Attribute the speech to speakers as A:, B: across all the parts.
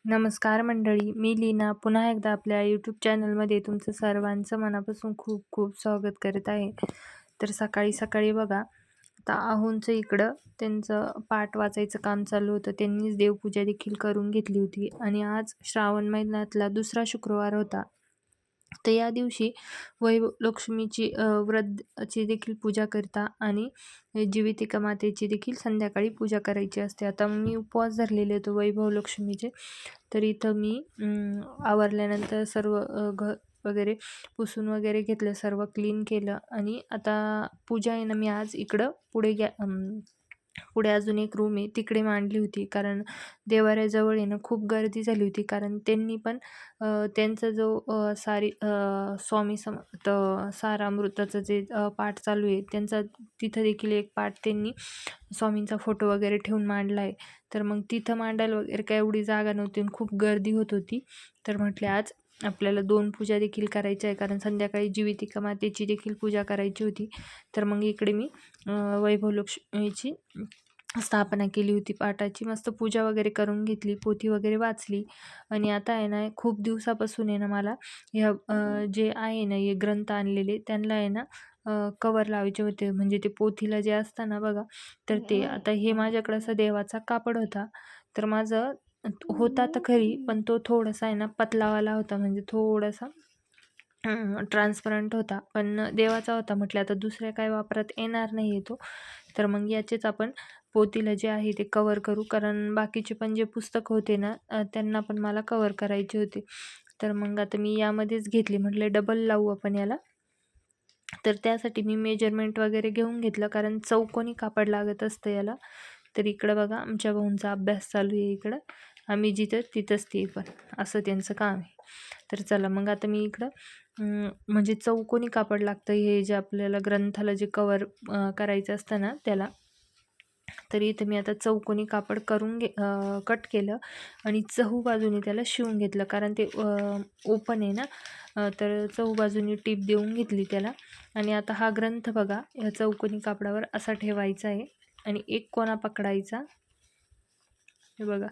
A: नमस्कार मंडळी, मी लीना पुन्हा एकदा आपल्या यूट्यूब चॅनलमध्ये तुमचं सर्वांचं मनापासून खूप खूप स्वागत करत आहे. तर सकाळी सकाळी बघा, आता आहोंचं इकडं त्यांचं पाठ वाचायचं काम चालू होतं. त्यांनीच देवपूजा देखील करून घेतली होती आणि आज श्रावण महिन्यातला दुसरा शुक्रवार होता. तर या दिवशी लक्ष्मीची व्रतची देखील पूजा करता आणि जीवितिका मातेची देखील संध्याकाळी पूजा करायची असते. आता मी उपवास धरलेले होते लक्ष्मीचे. तर इथं मी आवरल्यानंतर सर्व घर वगैरे पुसून वगैरे घेतलं, सर्व क्लीन केलं आणि आता पूजा आहे ना, मी आज इकडं पुढे अजून एक रूम आहे तिकडे मांडली होती. कारण देवाऱ्याजवळ आहे ना खूप गर्दी झाली होती. कारण त्यांनी पण त्यांचा जो स्वामी समर्थ सारामृताचं जे पाठ चालू आहे त्यांचा, तिथं देखील एक पाठ त्यांनी स्वामींचा फोटो वगैरे ठेवून मांडला आहे. तर मग तिथं मांडायला वगैरे काय एवढी जागा नव्हती आणि खूप गर्दी होत होती. तर म्हटले आज आपल्याला 2 पूजा देखील करायच्या आहे, कारण संध्याकाळी जीवितिका मातेची देखील पूजा करायची होती. तर मग इकडे मी लक्ष्मीची स्थापना केली होती पाठाची. मस्त पूजा वगैरे करून घेतली, पोथी वगैरे वाचली आणि आता आहे ना खूप दिवसापासून आहे ना मला ह्या जे आहे ना हे ग्रंथ आणलेले त्यांना आहे ना कवर लावायचे होते. म्हणजे ते पोथीला जे असतं ना बघा, तर ते आता हे माझ्याकडं असं देवाचा कापड होता. तर माझं होता तर खरी, पण तो थोडासा आहे ना पतलावाला होता, म्हणजे थोडासा ट्रान्सपरंट होता. पण देवाचा होता, म्हटलं आता दुसऱ्या काय वापरात येणार नाही आहे तो. तर मग याचेच आपण पोथीला जे आहे ते कवर करू, कारण बाकीचे पण जे पुस्तक होते ना त्यांना पण मला कवर करायचे होते. तर मग आता मी यामध्येच घेतली, म्हटलं डबल लावू आपण याला. तर त्यासाठी मी मेजरमेंट वगैरे घेऊन घेतलं, कारण चौकोनी कापड लागत असतं याला. तर इकडं बघा आमच्या भाऊंचा अभ्यास चालू आहे इकडं. आम्ही जिथं तिथंच ते पण, असं त्यांचं काम आहे. तर चला मग आता मी इकडं म्हणजे चौकोनी कापड लागतं हे जे आपल्याला ग्रंथाला जे कवर करायचं असतं ना त्याला. तर इथं मी आता चौकोनी कापड करून कट केलं आणि चहूबाजूने त्याला शिवून घेतलं, कारण ते ओपन आहे ना. तर चहूबाजूनी टीप देऊन घेतली त्याला. आणि आता हा ग्रंथ बघा ह्या चौकोनी कापडावर असा ठेवायचा आहे आणि एक कोना पकडायचा. हे बघा,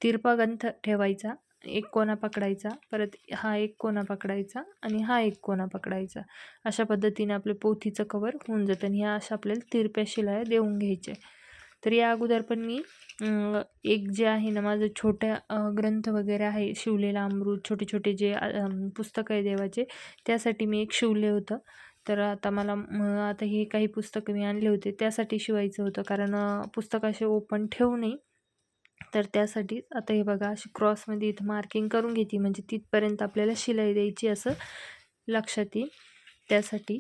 A: तिरपा ग्रंथ ठेवायचा, एक कोना पकडायचा, परत हा एक कोना पकडायचा आणि हा एक कोना पकडायचा. अशा पद्धतीने आपले पोथीचं कवर होऊन जातं आणि ह्या अशा आपल्याला तिरप्या शिलाया देऊन घ्यायच्या. तर या अगोदर पण मी एक जे आहे ना माझं छोट्या ग्रंथ वगैरे आहे शिवलेला अमृत, छोटे छोटे जे पुस्तकं आहे देवाचे, त्यासाठी मी एक शिवले होतं. तर आता मला आता हे काही पुस्तकं मी आणले होते त्यासाठी शिवायचं होतं, कारण पुस्तक असे ओपन ठेवू नये. तर त्यासाठी आता हे बघा अशी क्रॉसमध्ये इथं मार्किंग करून घेते, म्हणजे तिथपर्यंत आपल्याला शिलाई द्यायची असं लक्षात येईल. त्यासाठी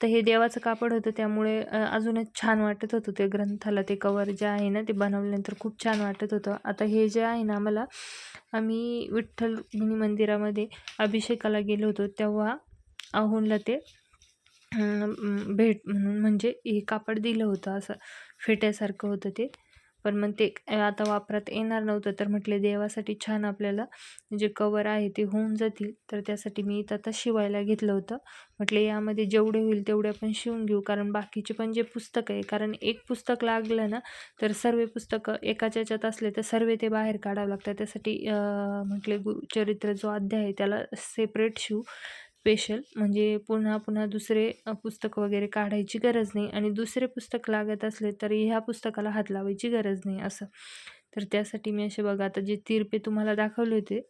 A: तर हे देवाचं कापड होतं, त्यामुळे अजूनच छान वाटत होतं ते ग्रंथाला. ते कवर जे आहे ना ते बनवल्यानंतर खूप छान वाटत होतं. आता हे जे आहे ना आम्ही विठ्ठल रुक्मिणी मंदिरामध्ये अभिषेकाला गेलो होतो, तेव्हा आहोंला ते भेट म्हणून म्हणजे हे कापड दिलं होतं, असं फेट्यासारखं होतं ते. पण मग ते आता वापरात येणार नव्हतं, तर म्हटले देवासाठी छान आपल्याला जे कवर आहे ते होऊन जातील. तर त्यासाठी मी इथं आता शिवायला घेतलं होतं. म्हटले यामध्ये जेवढे होईल तेवढे आपण शिवून घेऊ, कारण बाकीचे पण जे पुस्तक आहे, कारण एक पुस्तक लागलं ना तर सर्व पुस्तकं एकाच्या याच्यात असले तर सर्व ते बाहेर काढावं लागतं. त्यासाठी म्हटले गुरुचरित्र जो अध्याय आहे त्याला सेपरेट शिवू स्पेशल, म्हणजे पुन्हा पुन्हा दुसरे पुस्तक वगैरे काढायची गरज नाही आणि दुसरे पुस्तक लागत असले तरी ह्या पुस्तकाला हात लावायची गरज नाही असं. तर त्यासाठी मी असे बघा आता जे तिरपे तुम्हाला दाखवले होते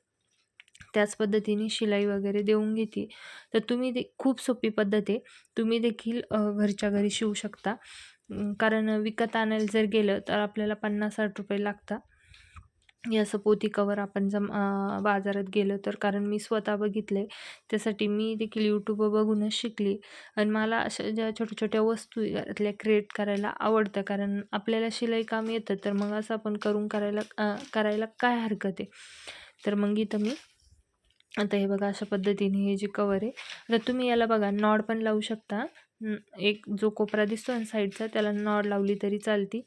A: त्याच पद्धतीने शिलाई वगैरे देऊन घेते. तर तुम्ही खूप सोपी पद्धत आहे, तुम्ही देखील घरच्या घरी शिवू शकता. कारण विकत आणायला जर गेलं तर आपल्याला 50-60 रुपये लागतात. हे असं पोथी कवर आपण बाजारात गेलं तर, कारण मी स्वतः बघितले, त्यासाठी मी देखील यूट्यूबवर बघूनच शिकली. आणि मला अशा ज्या छोट्या छोट्या वस्तू घरातल्या क्रिएट करायला आवडतं, कारण आपल्याला शिलाई काम येतं, तर मग असं आपण करायला काय हरकत आहे. तर मग इथं मी आता हे बघा अशा पद्धतीने हे जे कवर आहे, आता तुम्ही याला बघा नॉड पण लावू शकता. एक जो कोपरा दिसतो ना साईडचा त्याला नॉड लावली तरी चालती.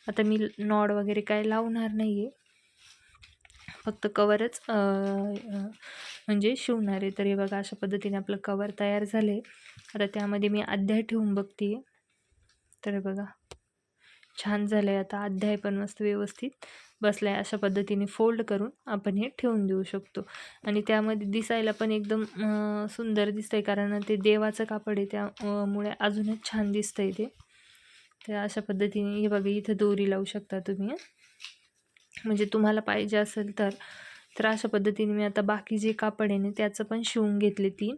A: आता मी नॉड वगैरे काय लावणार नाही आहे, फक्त कवरच म्हणजे शिवणार आहे. तर हे बघा अशा पद्धतीने आपलं कवर तयार झालं आहे. आता त्यामध्ये मी अध्याय ठेवून बघते आहे. तर हे बघा छान झालं आहे, आता अध्याय पण मस्त व्यवस्थित बसला आहे अशा पद्धतीने फोल्ड करून आपण हे ठेवून देऊ शकतो. आणि त्यामध्ये दिसायला पण एकदम सुंदर दिसतंय, कारण ते देवाचं कापड आहे त्यामुळे अजूनच छान दिसतंय ते. तर अशा पद्धतीने हे बघा इथं दोरी लावू शकता तुम्ही. म्हणजे तुम्हाला पाहिजे असेल तर अशा पद्धतीने मी आता बाकी जे कापड आहे ना त्याचं पण शिवून घेतले 3.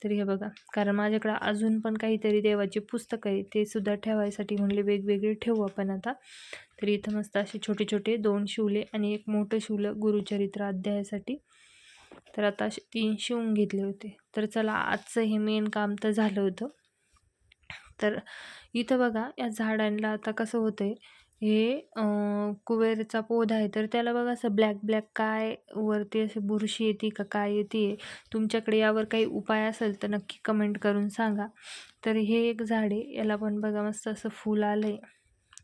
A: तर हे बघा, कारण माझ्याकडं अजून पण काहीतरी देवाची पुस्तकं आहे ते सुद्धा ठेवायसाठी म्हणले वेगवेगळे ठेवू आपण आता. तर इथं मस्त असे छोटे छोटे 2 शिवले आणि एक मोठं शिवलं गुरुचरित्र अध्यायासाठी. तर आता असे 3 शिवून घेतले होते. तर चला आजचं हे मेन काम तर झालं होतं. तर इथं बघा या झाडांना आता कसं होतंय, हे कुबेरचा पौधा आहे तर त्याला बघा असं ब्लॅक ब्लॅक काय वरती अशी बुरशी येते का काय येते. तुमच्याकडे यावर काही उपाय असेल तर नक्की कमेंट करून सांगा. तर हे एक झाड आहे, याला पण बघा मस्त असं फूल आलं आहे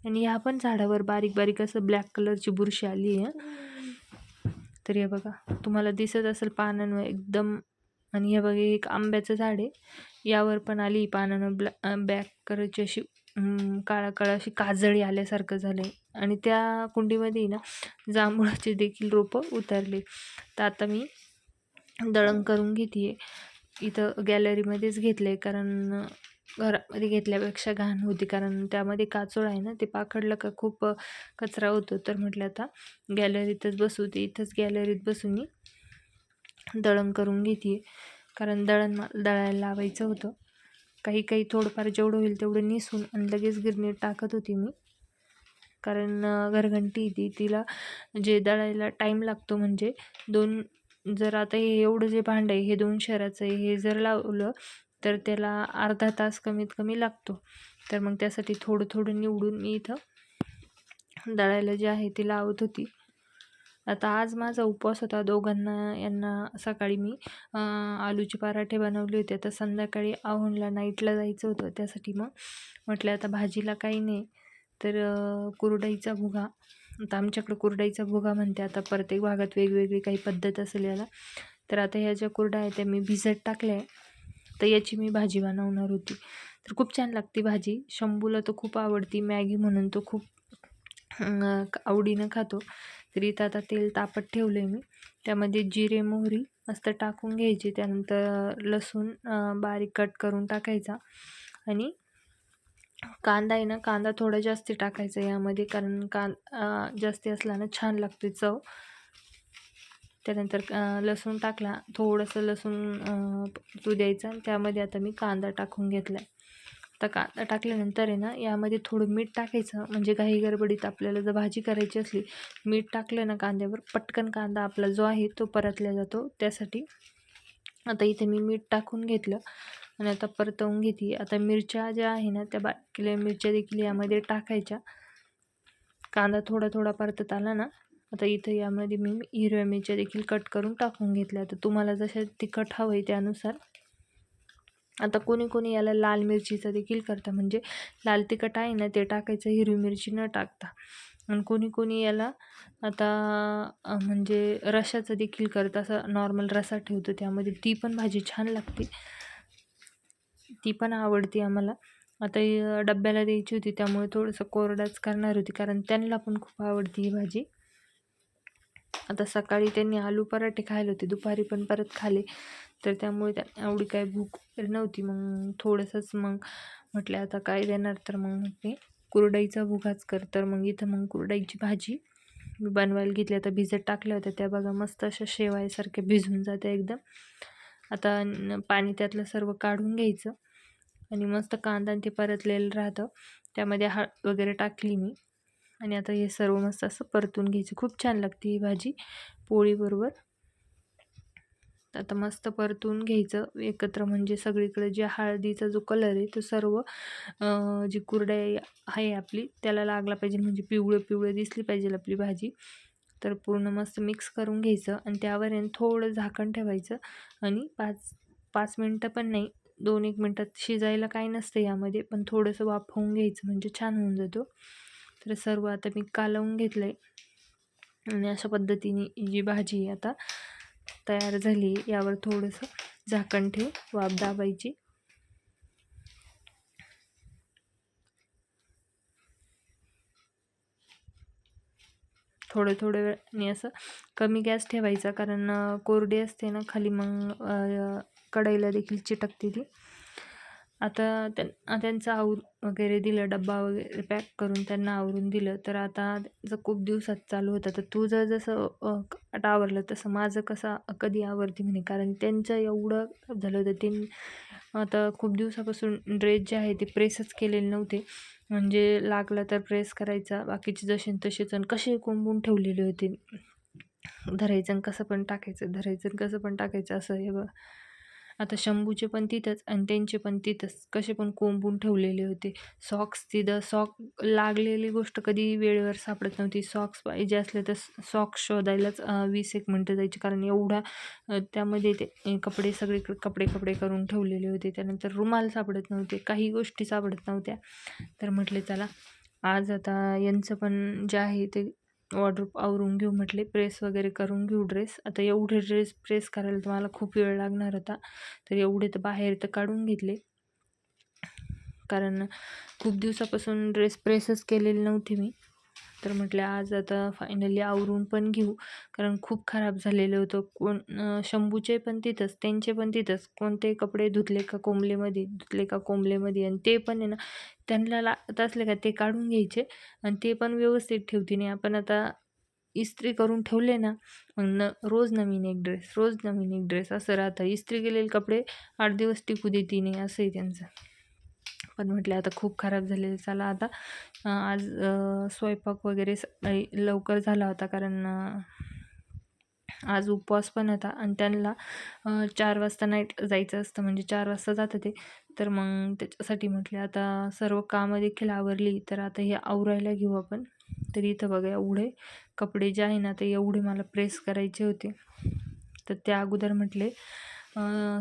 A: आणि ह्या पण झाडावर बारीक बारीक असं ब्लॅक कलरची बुरशी आली आहे. तर हे बघा तुम्हाला दिसत असेल पानांवर एकदम. आणि हे बघा एक आंब्याचं झाड आहे, यावर पण आली पानानं ब्लॅक कलरची अशी काळा काळा अशी काजळी आल्यासारखं झालं आहे. आणि त्या कुंडीमध्ये ना जांभळाचे देखील रोपं उतरले. तर आता मी दळण करून घेते आहे. इथं गॅलरीमध्येच घेतलं आहे, कारण घरामध्ये घेतल्यापेक्षा घाण होती, कारण त्यामध्ये काचोळ आहे ना, ते पाखडलं का खूप कचरा होतो. तर म्हटलं आता गॅलरीतच बसू दे. इथंच गॅलरीत बसून मी दळण करून घेते आहे, कारण दळायला लावायचं होतं. काही काही थोडंफार जेवढं होईल तेवढं निसून आणि लगेच गिरणीत टाकत होती मी, कारण घरघंटी ती तिला जे दळायला टाईम लागतो. म्हणजे जर आता हे एवढं जे भांडं आहे हे 2 शहराचं आहे, हे जर लावलं तर त्याला अर्धा तास कमीत कमी लागतो. तर मग त्यासाठी थोडं थोडं निवडून मी इथं दळायला जे आहे ते लावत होती. आता आज माझा उपवास होता. यांना सकाळी मी आलूचे पराठे बनवले होते. आता संध्याकाळी आहोंला नाईटला जायचं होतं, त्यासाठी मग म्हटलं आता भाजीला काही नाही तर कुरडईचा भुगा. आता आमच्याकडं कुरडईचा भुगा म्हणते, आता प्रत्येक भागात वेगवेगळी काही पद्धत असेल याला. तर आता ह्या ज्या कुरड्या आहेत त्या मी भिजत टाकल्या आहे, तर याची मी भाजी बनवणार होती. तर खूप छान लागते भाजी. शंभूला तर खूप आवडती, मॅगी म्हणून तो खूप आवडीनं खातो. तर इथं आता तेल तापत ठेवलं आहे मी, त्यामध्ये जिरे मोहरी मस्त टाकून घ्यायची. त्यानंतर लसूण बारीक कट करून टाकायचा आणि कांदा आहे ना, कांदा थोडा जास्ती टाकायचा यामध्ये, कारण जास्ती असला ना छान लागते चव. त्यानंतर लसूण टाकला, थोडंसं लसूण तू द्यायचा आणि त्यामध्ये आता मी कांदा टाकून घेतला. आता कांदा टाकल्यानंतर आहे ना यामध्ये थोडं मीठ टाकायचं, म्हणजे काही गडबडीत आपल्याला जर भाजी करायची असली, मीठ टाकलं ना कांद्यावर पटकन कांदा आपला जो आहे तो परतला जातो. त्यासाठी आता इथे मी मीठ टाकून घेतलं आणि आता परतवून घेते. आता मिरच्या ज्या आहे ना त्या बारीक मिरच्या देखील यामध्ये टाकायच्या. कांदा थोडा थोडा परतत आला ना, आता इथं यामध्ये मी हिरव्या मिरच्या देखील कट करून टाकून घेतल्या. तर तुम्हाला जसं तिखट हवं आहे त्यानुसार. आता कोणी कोणी याला लाल मिरचीचं देखील करतं, म्हणजे लाल तिखट आहे ना ते टाकायचं, हिरवी मिरची न टाकता. आणि कोणी कोणी याला आता म्हणजे रशाचं देखील करतं, असं नॉर्मल रसा ठेवतो त्यामध्ये, ती पण भाजी छान लागते, ती पण आवडते आम्हाला. आता डब्याला द्यायची होती त्यामुळे थोडंसं कोरडाच करणार होती, कारण त्यांना पण खूप आवडती ही भाजी. आता सकाळी त्यांनी आलू पराठे खायला होते, दुपारी पण परत खाले, तर त्यामुळे त्यांना एवढी काही भूक नव्हती. मग थोडंसंच मग म्हटलं आता काय देणार, तर मग मी कुरडईचा भुगाच कर. तर मग इथं मग कुरडईची भाजी मी बनवायला घेतली. आता भिजत टाकल्या होत्या त्या बघा मस्त अशा शेवाळ्यासारख्या भिजून जाते एकदम. आता पाणी त्यातलं सर्व काढून घ्यायचं आणि मस्त कांदा ते परतलेलं राहतं, त्यामध्ये हळद वगैरे टाकली मी आणि आता हे सर्व मस्त असं परतून घ्यायचं. खूप छान लागते ही भाजी पोळीबरोबर. आता मस्त परतून घ्यायचं एकत्र, म्हणजे सगळीकडे जे हळदीचा जो कलर आहे तो सर्व जी कुरडई आहे आपली त्याला लागला पाहिजे, म्हणजे पिवळं पिवळं दिसली पाहिजे आपली भाजी. तर पूर्ण मस्त मिक्स करून घ्यायचं आणि त्यावर थोडं झाकण ठेवायचं आणि 5 मिनटं पण नाही, 2-1 मिनटात शिजायला काही नसतं यामध्ये, पण थोडंसं वाफवून घ्यायचं म्हणजे छान होऊन जातो. तर सर्व आता मी कालवून घेतलं आहे आणि अशा पद्धतीने ही जी भाजी आहे आता तयार झाली. यावर थोडंसं झाकण ठेवून वाफ दाबायची. थोडं थोड्या वेळाने असं कमी गॅस ठेवायचा, कारण कोरडी असते ना खाली, मग कढईला देखील चिटकते ती. आता त्यांचं वगैरे दिलं, डब्बा वगैरे पॅक करून त्यांना आवरून दिलं. तर आता जर खूप दिवसात चालू होतं, तर तुझं जसं आता आवरलं तसं माझं कसं कधी आवरते म्हणे, कारण त्यांचं एवढं झालं होतं. ते आता खूप दिवसापासून ड्रेस जे आहे ते प्रेसच केलेले नव्हते. म्हणजे लागला तर प्रेस करायचा, बाकीचे जसे तसेच, आणि कसे कोंबून ठेवलेले होते. धरायचं आणि कसं पण टाकायचं, धरायचं आणि कसं पण टाकायचं, असं हे बघ. आता शंभूचे पण तिथंच आणि त्यांचे पण तिथंच, कसे पण कोंबून ठेवलेले होते. सॉक्स तिथं, लागलेली गोष्ट कधी वेळेवर सापडत नव्हती. सॉक्स पाहिजे असले तर सॉक्स शोधायलाच 20-1 मिनटं जायची, कारण एवढा त्यामध्ये ते कपडे सगळीकडे कपडे करून ठेवलेले होते. त्यानंतर रुमाल सापडत नव्हते, काही गोष्टी सापडत नव्हत्या. तर म्हटले चला आज आता यांचं पण जे आहे ते वॉर्डरोब आवरून घेऊ, म्हटले प्रेस वगैरे करून घेऊ ड्रेस. आता एवढे ड्रेस प्रेस करायला तर मला खूप वेळ लागणार होता, तर एवढे तर बाहेर तर काढून घेतले, कारण खूप दिवसापासून ड्रेस प्रेसच केलेली नव्हती मी. तर म्हटलं आज आता फायनली आवरून पण घेऊ, कारण खूप खराब झालेलं होतं. शंभूचे पण तिथंच, त्यांचे पण तिथंच, कोणते कपडे धुतले का कोंबलेमध्ये, आणि ते पण आहे ना त्यांना लागत असले का ते काढून घ्यायचे आणि ते पण व्यवस्थित ठेवते नाही. आपण आता इस्त्री करून ठेवले ना, मग रोज नवीन एक ड्रेस असं राहतं. इस्त्री केलेले कपडे 8 दिवस टिकू देते नाही, असं आहे त्यांचं. पण म्हटलं आता खूप खराब झालेलं, चला आता आज स्वयंपाक वगैरे लवकर झाला होता, कारण आज उपवास पण होता आणि त्यांना 4 वाजता नाईट जायचं असतं, म्हणजे 4 वाजता जातं ते. तर मग त्याच्यासाठी म्हटले आता सर्व कामं देखील आवरली, तर आता हे आवरायला घेऊ आपण. तर इथं बघा एवढे कपडे जे आहे ना, ते एवढे मला प्रेस करायचे होते. तर त्या अगोदर म्हटले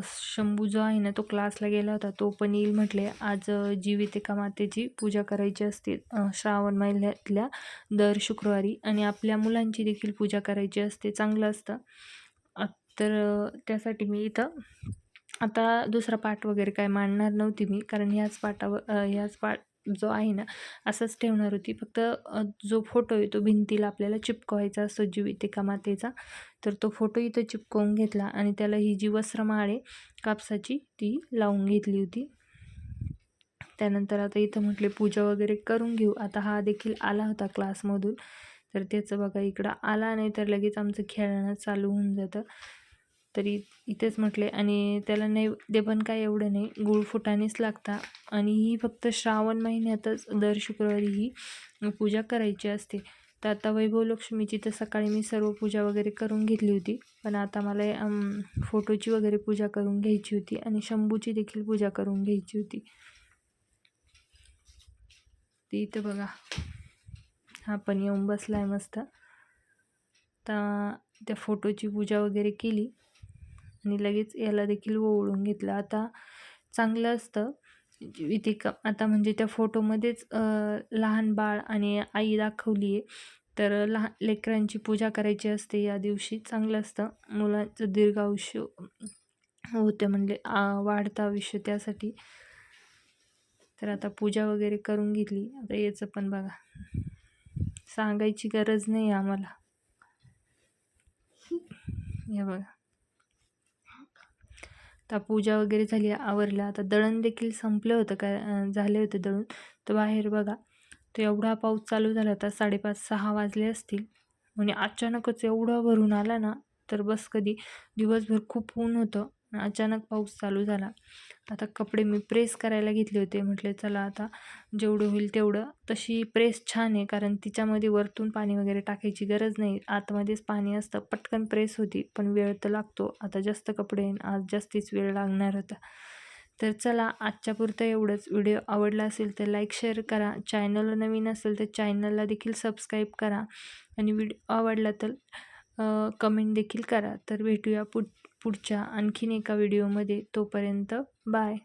A: शंभू जो आहे ना तो क्लासला गेला होता, तो पण येईल म्हटले. आज जीवितिका मातेची पूजा करायची असते श्रावण महिन्यातल्या दर शुक्रवारी, आणि आपल्या मुलांची देखील पूजा करायची असते, चांगलं असतं. तर त्यासाठी मी इथं आता दुसरा पाठ वगैरे काय मांडणार नव्हती मी, कारण ह्याच पाठ जो आहे ना असंच ठेवणार होती. फक्त जो फोटो आहे तो भिंतीला आपल्याला चिपकवायचा असतो जीवितिका मातेचा, तर तो फोटो इथं चिपकवून घेतला आणि त्याला ही जी वस्त्रमाळ आहे कापसाची ती लावून घेतली होती. त्यानंतर आता इथं म्हटले पूजा वगैरे करून घेऊ. आता हा देखील आला होता क्लासमधून, तर त्याचं बघा इकडं आला नाही तर लगेच आमचं खेळणं चालू होऊन जातं. तरी इथेच म्हटले, आणि त्याला नैवेद्य पण काय एवढं नाही, गुळ फुटाणेच लागतात, आणि ही फक्त श्रावण महिन्यातच दर शुक्रवारी ही पूजा करायची असते. तर आता वैभवलक्ष्मीची तर सकाळी मी सर्व पूजा वगैरे करून घेतली होती, पण आता मला फोटोची वगैरे पूजा करून घ्यायची होती आणि शंभूची देखील पूजा करून घ्यायची होती. ते इथं बघा हा पण येऊन बसलाय मस्त. आता त्या फोटोची पूजा वगैरे केली आणि लगेच याला देखील ओवाळून घेतलं. आता चांगलं असतं आता म्हणजे त्या फोटोमध्येच लहान बाळ आणि आई दाखवली आहे, तर लहान लेकरांची पूजा करायची असते या दिवशी, चांगलं असतं. मुलांचं दीर्घ आयुष्य होते, म्हणजे वाढतं आयुष्य, त्यासाठी. तर आता पूजा वगैरे करून घेतली. आता याचं पण बघा, सांगायची गरज नाही आम्हाला. हे बघा, आता पूजा वगैरे झाली, आवरलं. आता दळण देखील संपलं होतं, झाले होते दळून. तर बाहेर बघा तो एवढा पाऊस चालू झाला होता, 5:30-6 वाजले असतील, म्हणजे अचानकच एवढा भरून आला ना, तर बस कधी. दिवसभर खूप ऊन होतं, अचानक पाऊस चालू झाला. आता कपडे मी प्रेस करायला घेतले होते, म्हटले चला आता जेवढं होईल तेवढं. तशी प्रेस छान आहे, कारण तिच्यामध्ये वरतून पाणी वगैरे टाकायची गरज नाही, आतमध्येच पाणी असतं, पटकन प्रेस होती. पण वेळ तर लागतो, आता जास्त कपडे आज जास्तीच वेळ लागणार होता. तर चला आजच्या पुरतं एवढंच. व्हिडिओ आवडला असेल तर लाईक शेअर करा, चॅनलला नवीन असेल तर चॅनलला देखील सबस्क्राईब करा, आणि व्हिडिओ आवडला तर कमेंट देखील करा. तर भेटूया पुढच्या आणखीन एका व्हिडिओमध्ये. तोपर्यंत बाय.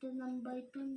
A: नंबर पण